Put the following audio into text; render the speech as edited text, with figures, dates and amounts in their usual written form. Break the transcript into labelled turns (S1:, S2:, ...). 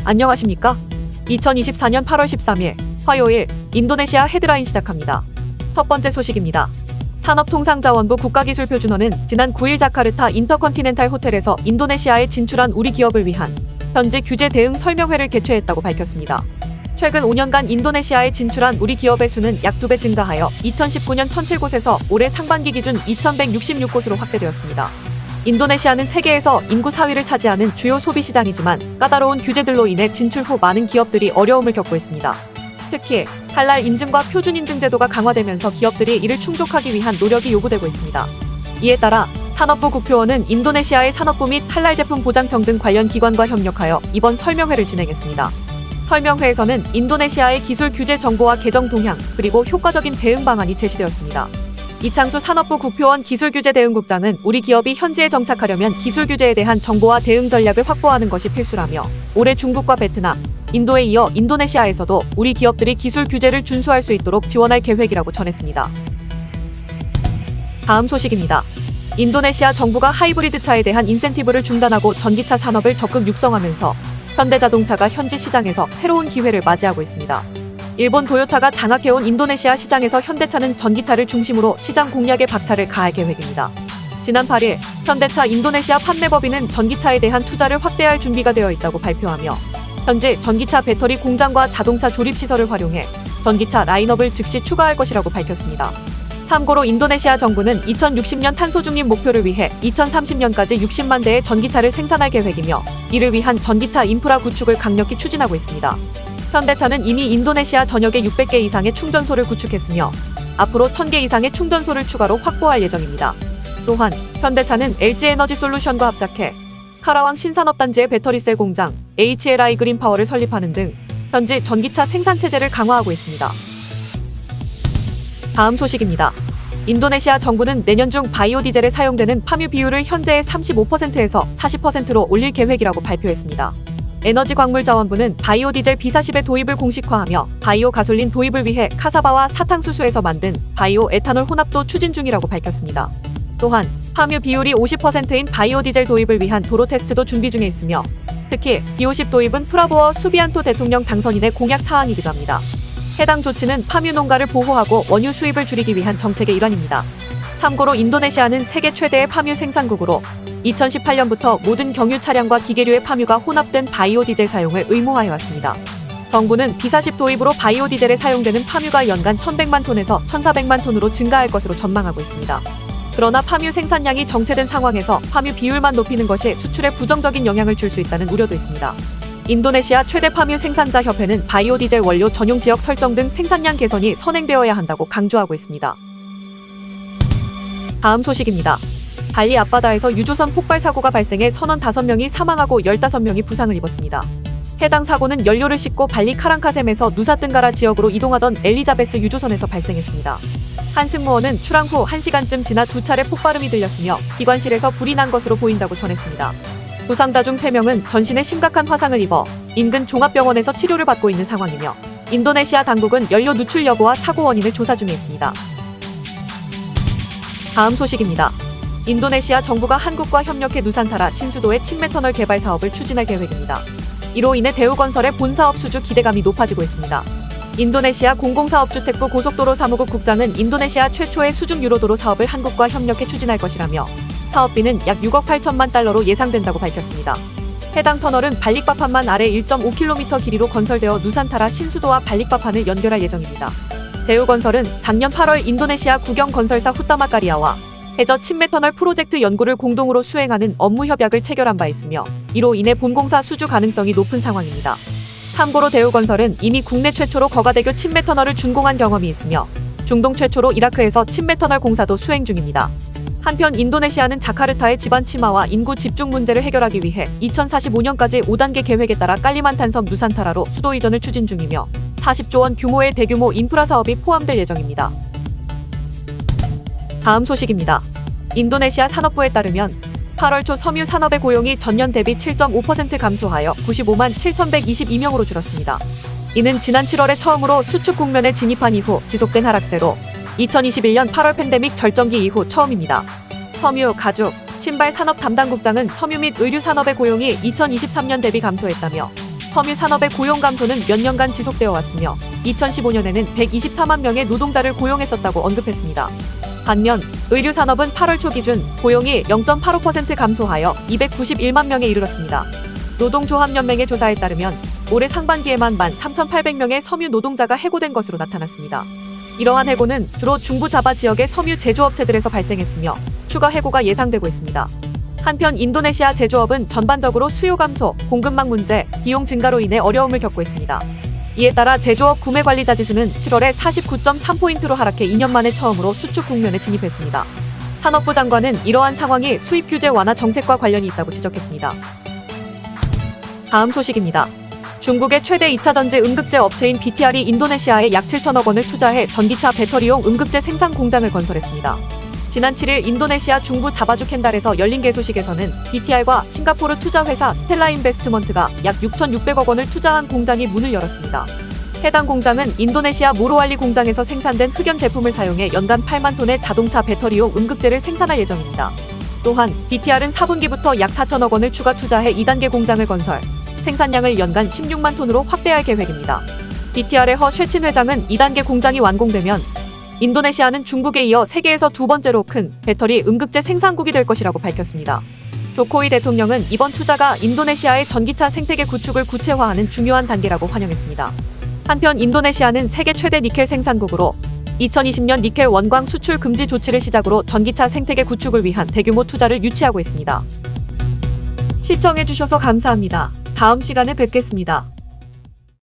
S1: 안녕하십니까? 2024년 8월 13일 화요일 인도네시아 헤드라인 시작합니다. 첫 번째 소식입니다. 산업통상자원부 국가기술표준원은 지난 9일 자카르타 인터컨티넨탈 호텔에서 인도네시아에 진출한 우리 기업을 위한 현지 규제 대응 설명회를 개최했다고 밝혔습니다. 최근 5년간 인도네시아에 진출한 우리 기업의 수는 약 2배 증가하여 2019년 1,007곳에서 올해 상반기 기준 2,166곳으로 확대되었습니다. 인도네시아는 세계에서 인구 4위를 차지하는 주요 소비시장이지만 까다로운 규제들로 인해 진출 후 많은 기업들이 어려움을 겪고 있습니다. 특히 할랄 인증과 표준 인증 제도가 강화되면서 기업들이 이를 충족하기 위한 노력이 요구되고 있습니다. 이에 따라 산업부 국표원은 인도네시아의 산업부 및 할랄 제품 보장청 등 관련 기관과 협력하여 이번 설명회를 진행했습니다. 설명회에서는 인도네시아의 기술 규제 정보와 개정 동향, 그리고 효과적인 대응 방안이 제시되었습니다. 이창수 산업부 국표원 기술규제대응국장은 우리 기업이 현지에 정착하려면 기술 규제에 대한 정보와 대응 전략을 확보하는 것이 필수라며 올해 중국과 베트남, 인도에 이어 인도네시아에서도 우리 기업들이 기술 규제를 준수할 수 있도록 지원할 계획이라고 전했습니다. 다음 소식입니다. 인도네시아 정부가 하이브리드 차에 대한 인센티브를 중단하고 전기차 산업을 적극 육성하면서 현대자동차가 현지 시장에서 새로운 기회를 맞이하고 있습니다. 일본 도요타가 장악해온 인도네시아 시장에서 현대차는 전기차를 중심으로 시장 공략에 박차를 가할 계획입니다. 지난 8일 현대차 인도네시아 판매법인은 전기차에 대한 투자를 확대할 준비가 되어 있다고 발표하며 현재 전기차 배터리 공장과 자동차 조립시설을 활용해 전기차 라인업을 즉시 추가할 것이라고 밝혔습니다. 참고로 인도네시아 정부는 2060년 탄소 중립 목표를 위해 2030년까지 60만 대의 전기차를 생산할 계획이며 이를 위한 전기차 인프라 구축을 강력히 추진하고 있습니다. 현대차는 이미 인도네시아 전역에 600개 이상의 충전소를 구축했으며 앞으로 1000개 이상의 충전소를 추가로 확보할 예정입니다. 또한 현대차는 LG에너지솔루션과 합작해 카라왕 신산업단지의 배터리셀 공장 HLI 그린파워를 설립하는 등 현지 전기차 생산 체제를 강화하고 있습니다. 다음 소식입니다. 인도네시아 정부는 내년 중 바이오 디젤에 사용되는 파묘 비율을 현재의 35%에서 40%로 올릴 계획이라고 발표했습니다. 에너지광물자원부는 바이오 디젤 B40의 도입을 공식화하며 바이오 가솔린 도입을 위해 카사바와 사탕수수에서 만든 바이오 에탄올 혼합도 추진 중이라고 밝혔습니다. 또한 파묘 비율이 50%인 바이오 디젤 도입을 위한 도로 테스트도 준비 중에 있으며 특히 B50 도입은 프라보어 수비안토 대통령 당선인의 공약 사항이기도 합니다. 해당 조치는 파묘 농가를 보호하고 원유 수입을 줄이기 위한 정책의 일환입니다. 참고로 인도네시아는 세계 최대의 파묘 생산국으로 2018년부터 모든 경유 차량과 기계류의 파묘가 혼합된 바이오 디젤 사용을 의무화해왔습니다. 정부는 B40 도입으로 바이오 디젤에 사용되는 파묘가 연간 1,100만 톤에서 1,400만 톤으로 증가할 것으로 전망하고 있습니다. 그러나 파묘 생산량이 정체된 상황에서 파묘 비율만 높이는 것이 수출에 부정적인 영향을 줄 수 있다는 우려도 있습니다. 인도네시아 최대 파묘 생산자 협회는 바이오 디젤 원료 전용 지역 설정 등 생산량 개선이 선행되어야 한다고 강조하고 있습니다. 다음 소식입니다. 발리 앞바다에서 유조선 폭발 사고가 발생해 선원 5명이 사망하고 15명이 부상을 입었습니다. 해당 사고는 연료를 싣고 발리 카랑카셈에서 누사뜬가라 지역으로 이동하던 엘리자베스 유조선에서 발생했습니다. 한 승무원은 출항 후 1시간쯤 지나 2차례 폭발음이 들렸으며 기관실에서 불이 난 것으로 보인다고 전했습니다. 부상자 중 3명은 전신에 심각한 화상을 입어 인근 종합병원에서 치료를 받고 있는 상황이며 인도네시아 당국은 연료 누출 여부와 사고 원인을 조사 중에 있습니다. 다음 소식입니다. 인도네시아 정부가 한국과 협력해 누산타라 신수도의 침매터널 개발 사업을 추진할 계획입니다. 이로 인해 대우건설의 본사업 수주 기대감이 높아지고 있습니다. 인도네시아 공공사업주택부 고속도로 사무국 국장은 인도네시아 최초의 수중 유로도로 사업을 한국과 협력해 추진할 것이라며 사업비는 약 6억 8천만 달러로 예상된다고 밝혔습니다. 해당 터널은 발릭바판만 아래 1.5km 길이로 건설되어 누산타라 신수도와 발릭바판을 연결할 예정입니다. 대우건설은 작년 8월 인도네시아 국영건설사 후타마카리아와 해저 침매터널 프로젝트 연구를 공동으로 수행하는 업무 협약을 체결한 바 있으며 이로 인해 본공사 수주 가능성이 높은 상황입니다. 참고로 대우건설은 이미 국내 최초로 거가대교 침매터널을 준공한 경험이 있으며 중동 최초로 이라크에서 침매터널 공사도 수행 중입니다. 한편 인도네시아는 자카르타의 지반 침하와 인구 집중 문제를 해결하기 위해 2045년까지 5단계 계획에 따라 깔리만탄 섬 누산타라로 수도 이전을 추진 중이며 40조 원 규모의 대규모 인프라 사업이 포함될 예정입니다. 다음 소식입니다. 인도네시아 산업부에 따르면 8월 초 섬유 산업의 고용이 전년 대비 7.5% 감소하여 95만 7,122명으로 줄었습니다. 이는 지난 7월에 처음으로 수축 국면에 진입한 이후 지속된 하락세로 2021년 8월 팬데믹 절정기 이후 처음입니다. 섬유, 가죽, 신발 산업 담당국장은 섬유 및 의류 산업의 고용이 2023년 대비 감소했다며 섬유 산업의 고용 감소는 몇 년간 지속되어 왔으며 2015년에는 124만 명의 노동자를 고용했었다고 언급했습니다. 반면 의류 산업은 8월 초 기준 고용이 0.85% 감소하여 291만 명에 이르렀습니다. 노동조합연맹의 조사에 따르면 올해 상반기에만 13,800명의 섬유 노동자가 해고된 것으로 나타났습니다. 이러한 해고는 주로 중부 자바 지역의 섬유 제조업체들에서 발생했으며 추가 해고가 예상되고 있습니다. 한편 인도네시아 제조업은 전반적으로 수요 감소, 공급망 문제, 비용 증가로 인해 어려움을 겪고 있습니다. 이에 따라 제조업 구매관리자 지수는 7월에 49.3포인트로 하락해 2년 만에 처음으로 수축 국면에 진입했습니다. 산업부 장관은 이러한 상황이 수입 규제 완화 정책과 관련이 있다고 지적했습니다. 다음 소식입니다. 중국의 최대 2차 전지 음극재 업체인 BTR이 인도네시아에 약 7천억 원을 투자해 전기차 배터리용 음극재 생산 공장을 건설했습니다. 지난 7일 인도네시아 중부 자바주 켄달에서 열린 개소식에서는 BTR과 싱가포르 투자회사 스텔라 인베스트먼트가 약 6,600억 원을 투자한 공장이 문을 열었습니다. 해당 공장은 인도네시아 모로왈리 공장에서 생산된 흑연 제품을 사용해 연간 8만 톤의 자동차 배터리용 음극재를 생산할 예정입니다. 또한 BTR은 4분기부터 약 4천억 원을 추가 투자해 2단계 공장을 건설, 생산량을 연간 16만 톤으로 확대할 계획입니다. BTR의 허 쉐친 회장은 2단계 공장이 완공되면 인도네시아는 중국에 이어 세계에서 두 번째로 큰 배터리 음극재 생산국이 될 것이라고 밝혔습니다. 조코위 대통령은 이번 투자가 인도네시아의 전기차 생태계 구축을 구체화하는 중요한 단계라고 환영했습니다. 한편 인도네시아는 세계 최대 니켈 생산국으로 2020년 니켈 원광 수출 금지 조치를 시작으로 전기차 생태계 구축을 위한 대규모 투자를 유치하고 있습니다. 시청해주셔서 감사합니다. 다음 시간에 뵙겠습니다.